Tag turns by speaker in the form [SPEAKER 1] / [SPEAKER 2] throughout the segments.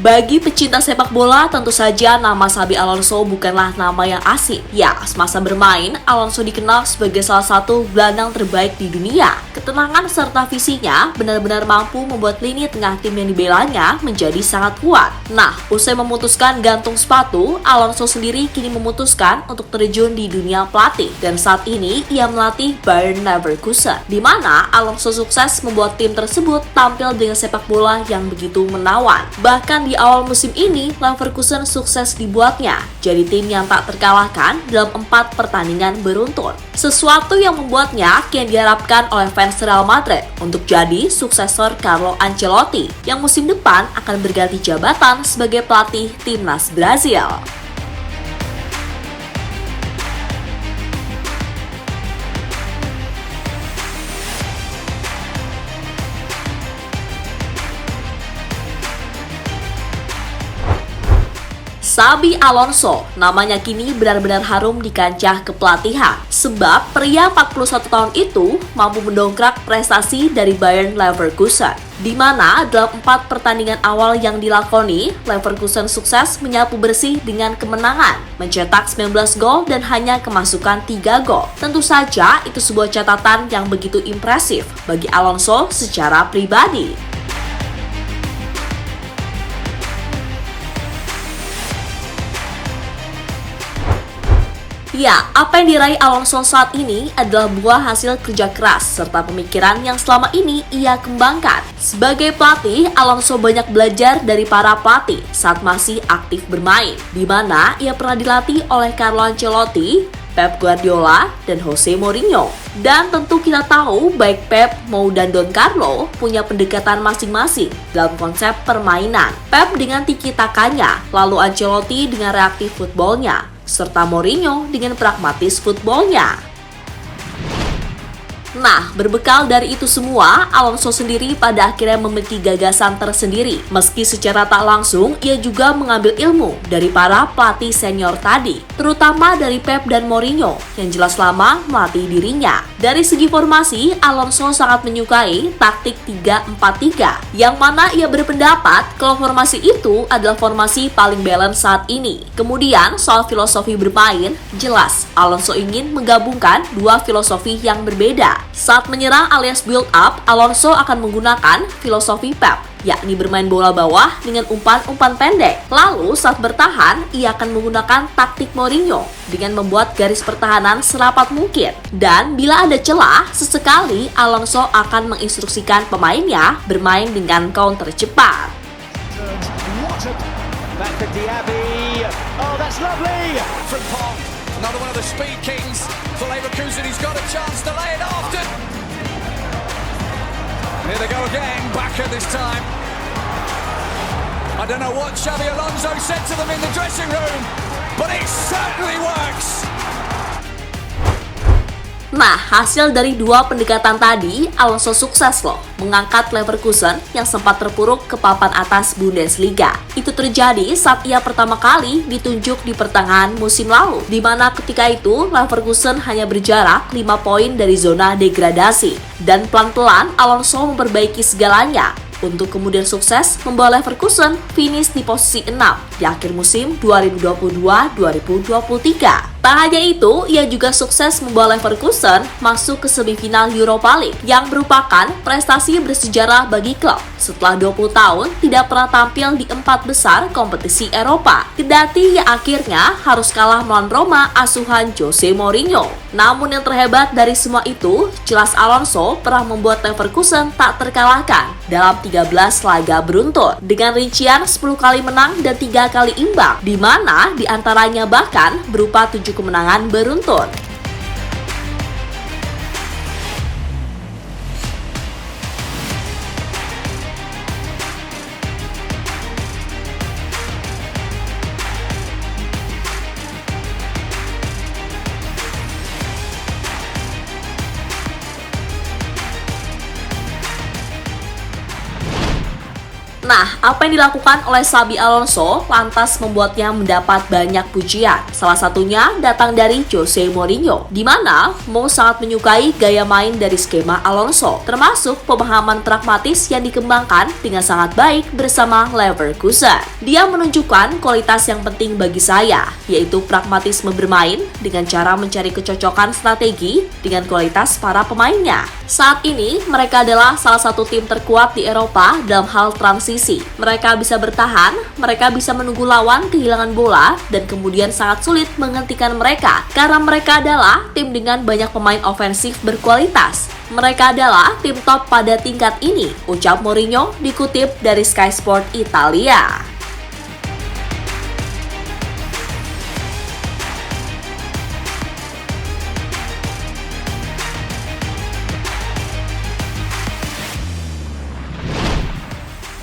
[SPEAKER 1] Bagi pecinta sepak bola, tentu saja nama Xabi Alonso bukanlah nama yang asing. Ya, semasa bermain, Alonso dikenal sebagai salah satu gelandang terbaik di dunia. Ketenangan serta visinya benar-benar mampu membuat lini tengah tim yang dibelanya menjadi sangat kuat. Nah, usai memutuskan gantung sepatu, Alonso sendiri kini memutuskan untuk terjun di dunia pelatih. Dan saat ini, ia melatih Bayer Leverkusen, di mana Alonso sukses membuat tim tersebut tampil dengan sepak bola yang begitu menawan. Bahkan di awal musim ini, Leverkusen sukses dibuatnya jadi tim yang tak terkalahkan dalam 4 pertandingan beruntun. Sesuatu yang membuatnya kian diharapkan oleh fans Real Madrid untuk jadi suksesor Carlo Ancelotti yang musim depan akan berganti jabatan sebagai pelatih timnas Brazil. Xabi Alonso, namanya kini benar-benar harum di kancah kepelatihan. Sebab pria 41 tahun itu mampu mendongkrak prestasi dari Bayer Leverkusen, di mana dalam 4 pertandingan awal yang dilakoni, Leverkusen sukses menyapu bersih dengan kemenangan, mencetak 19 gol dan hanya kemasukan 3 gol. Tentu saja itu sebuah catatan yang begitu impresif bagi Alonso secara pribadi. Ya, apa yang diraih Alonso saat ini adalah buah hasil kerja keras serta pemikiran yang selama ini ia kembangkan. Sebagai pelatih, Alonso banyak belajar dari para pelatih saat masih aktif bermain, di mana ia pernah dilatih oleh Carlo Ancelotti, Pep Guardiola, dan Jose Mourinho. Dan tentu kita tahu baik Pep dan Don Carlo punya pendekatan masing-masing dalam konsep permainan. Pep dengan tiki-takanya, lalu Ancelotti dengan reaktif footballnya, serta Mourinho dengan pragmatis footballnya. Nah, berbekal dari itu semua, Alonso sendiri pada akhirnya memiliki gagasan tersendiri. Meski secara tak langsung, ia juga mengambil ilmu dari para pelatih senior tadi, terutama dari Pep dan Mourinho, yang jelas lama melatih dirinya. Dari segi formasi, Alonso sangat menyukai taktik 3-4-3, yang mana ia berpendapat kalau formasi itu adalah formasi paling balance saat ini. Kemudian, soal filosofi bermain, jelas Alonso ingin menggabungkan dua filosofi yang berbeda. Saat menyerang alias build up, Alonso akan menggunakan filosofi Pep, yakni bermain bola bawah dengan umpan-umpan pendek. Lalu saat bertahan, ia akan menggunakan taktik Mourinho dengan membuat garis pertahanan serapat mungkin. Dan bila ada celah, sesekali Alonso akan menginstruksikan pemainnya bermain dengan counter cepat.
[SPEAKER 2] Another one of the speed kings for Leverkusen. He's got a chance to lay it off. Here they go again, Bakker this time. I don't know what Xabi Alonso said to them in the dressing room, but it certainly works.
[SPEAKER 1] Nah, hasil dari dua pendekatan tadi, Alonso sukses loh mengangkat Leverkusen yang sempat terpuruk ke papan atas Bundesliga. Itu terjadi saat ia pertama kali ditunjuk di pertengahan musim lalu, di mana ketika itu Leverkusen hanya berjarak 5 poin dari zona degradasi. Dan pelan-pelan Alonso memperbaiki segalanya untuk kemudian sukses membawa Leverkusen finish di posisi 6 di akhir musim 2022-2023. Tak hanya itu, ia juga sukses membawa Leverkusen masuk ke semifinal Europa League yang merupakan prestasi bersejarah bagi klub setelah 20 tahun tidak pernah tampil di 4 besar kompetisi Eropa. Kendati ia akhirnya harus kalah melawan Roma asuhan Jose Mourinho. Namun yang terhebat dari semua itu, jelas Alonso pernah membuat Leverkusen tak terkalahkan dalam 13 laga beruntun dengan rincian 10 kali menang dan 3 kali imbang, di mana diantaranya bahkan berupa 7 kemenangan beruntun. Nah, apa yang dilakukan oleh Xabi Alonso lantas membuatnya mendapat banyak pujian. Salah satunya datang dari Jose Mourinho, di mana Mo sangat menyukai gaya main dari skema Alonso, termasuk pemahaman pragmatis yang dikembangkan dengan sangat baik bersama Leverkusen. Dia menunjukkan kualitas yang penting bagi saya, yaitu pragmatisme bermain dengan cara mencari kecocokan strategi dengan kualitas para pemainnya. Saat ini, mereka adalah salah satu tim terkuat di Eropa dalam hal transisi. Mereka bisa bertahan, mereka bisa menunggu lawan kehilangan bola, dan kemudian sangat sulit menghentikan mereka karena mereka adalah tim dengan banyak pemain ofensif berkualitas. Mereka adalah tim top pada tingkat ini, ucap Mourinho dikutip dari Sky Sport Italia.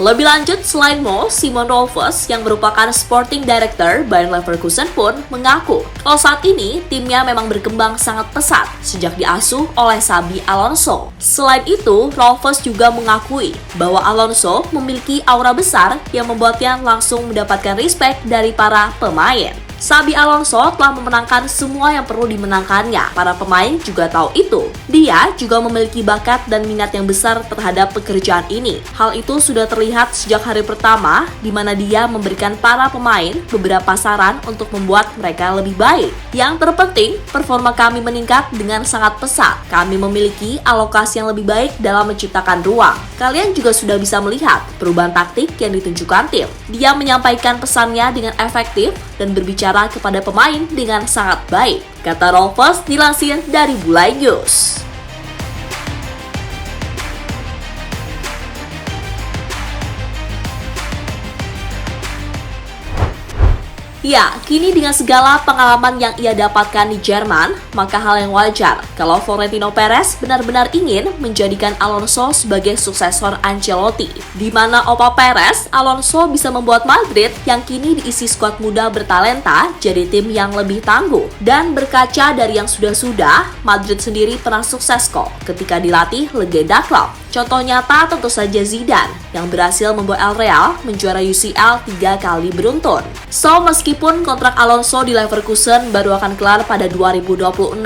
[SPEAKER 1] Lebih lanjut, selain Mo, Simon Rolfes yang merupakan Sporting Director Bayer Leverkusen pun mengaku kalau saat ini timnya memang berkembang sangat pesat sejak diasuh oleh Xabi Alonso. Selain itu, Rolfes juga mengakui bahwa Alonso memiliki aura besar yang membuatnya langsung mendapatkan respect dari para pemain. Xabi Alonso telah memenangkan semua yang perlu dimenangkannya. Para pemain juga tahu itu. Dia juga memiliki bakat dan minat yang besar terhadap pekerjaan ini. Hal itu sudah terlihat sejak hari pertama, di mana dia memberikan para pemain beberapa saran untuk membuat mereka lebih baik. Yang terpenting, performa kami meningkat dengan sangat pesat. Kami memiliki alokasi yang lebih baik dalam menciptakan ruang. Kalian juga sudah bisa melihat perubahan taktik yang ditunjukkan tim. Dia menyampaikan pesannya dengan efektif dan berbicara kepada pemain dengan sangat baik, kata Rolfes dilansir dari Bulai News. Ya, kini dengan segala pengalaman yang ia dapatkan di Jerman, maka hal yang wajar kalau Florentino Perez benar-benar ingin menjadikan Alonso sebagai suksesor Ancelotti. Di mana Opa Perez, Alonso bisa membuat Madrid yang kini diisi skuad muda bertalenta jadi tim yang lebih tangguh. Dan berkaca dari yang sudah-sudah, Madrid sendiri pernah sukses kok ketika dilatih legenda klub. Contoh nyata tentu saja Zidane yang berhasil membuat El Real menjuara UCL 3 kali beruntun. So, meskipun kontrak Alonso di Leverkusen baru akan kelar pada 2026,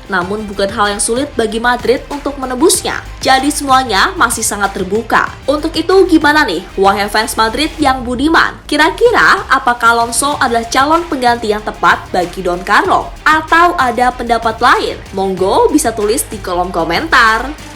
[SPEAKER 1] namun bukan hal yang sulit bagi Madrid untuk menebusnya. Jadi semuanya masih sangat terbuka. Untuk itu gimana nih, wahai fans Madrid yang budiman? Kira-kira apakah Alonso adalah calon pengganti yang tepat bagi Don Carlo? Atau ada pendapat lain? Monggo bisa tulis di kolom komentar.